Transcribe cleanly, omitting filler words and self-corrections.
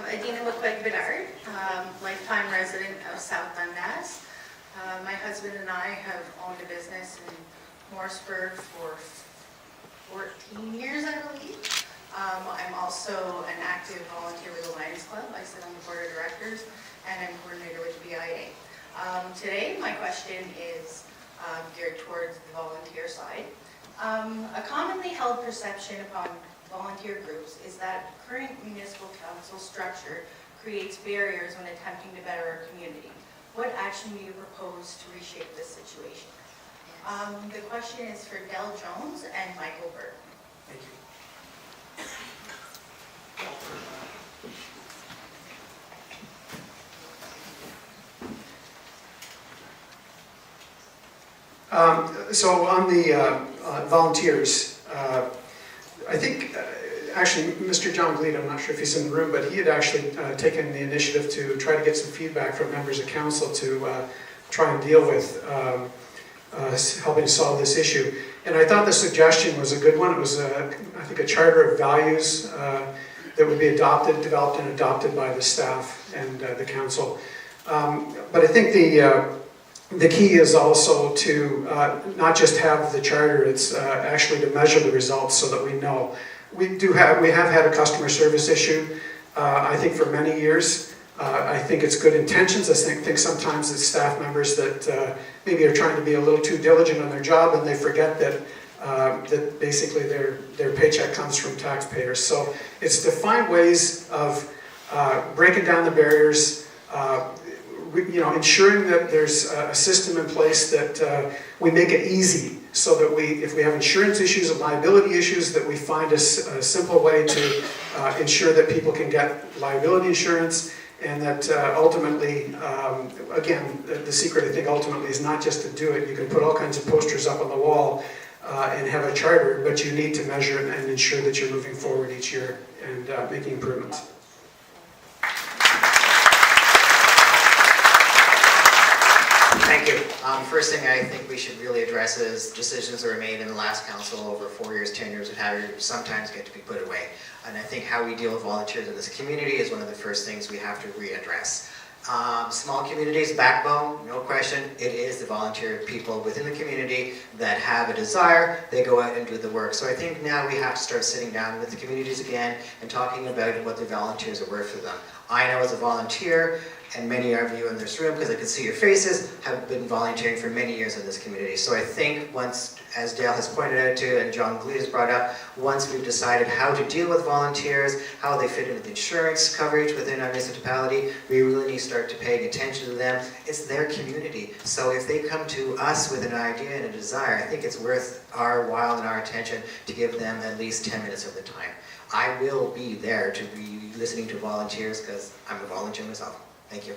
Adina McQuaig-Bedard, lifetime resident of South Dundas. My husband and I have owned a business in Morrisburg for 14 years, I believe. I'm also an active volunteer with the Lions Club. I sit on the board of directors and I'm coordinator with the BIA. Today, my question is geared towards the volunteer side. A commonly held perception upon volunteer groups is that current municipal council structure creates barriers when attempting to better our community. What action do you propose to reshape this situation? The question is for Del Jones and Michael Burke. Thank you. So on the volunteers, I think actually Mr. John Gleed, I'm not sure if he's in the room, but he had actually taken the initiative to try to get some feedback from members of council to try and deal with helping solve this issue. And I thought the suggestion was a good one. It was, I think, a charter of values that would be developed and adopted by the staff and the council. But I think the key is also to not just have the charter, it's actually to measure the results so that we know. We have had a customer service issue, I think, for many years. I think it's good intentions. I think sometimes it's staff members that maybe are trying to be a little too diligent on their job and they forget that that basically their paycheck comes from taxpayers. So it's to find ways of breaking down the barriers, ensuring that there's a system in place that we make it easy so that if we have insurance issues and liability issues, that we find a simple way to ensure that people can get liability insurance, and that ultimately, again, the secret I think ultimately is not just to do it. You can put all kinds of posters up on the wall and have a charter, but you need to measure it and ensure that you're moving forward each year and making improvements. Thank you. First thing I think we should really address is decisions that were made in the last council over 4 years, 10 years, what have you, sometimes get to be put away. And I think how we deal with volunteers in this community is one of the first things we have to readdress. Small communities, backbone, no question, it is the volunteer people within the community that have a desire, they go out and do the work. So I think now we have to start sitting down with the communities again and talking about what the volunteers are worth for them. I know as a volunteer, and many of you in this room, because I can see your faces, have been volunteering for many years in this community. So I think once, as Dale has pointed out to, and John Glee has brought up, once we've decided how to deal with volunteers, how they fit into the insurance coverage within our municipality, we really need to start to paying attention to them. It's their community. So if they come to us with an idea and a desire, I think it's worth our while and our attention to give them at least 10 minutes of the time. I will be there to be listening to volunteers because I'm a volunteer myself. Thank you.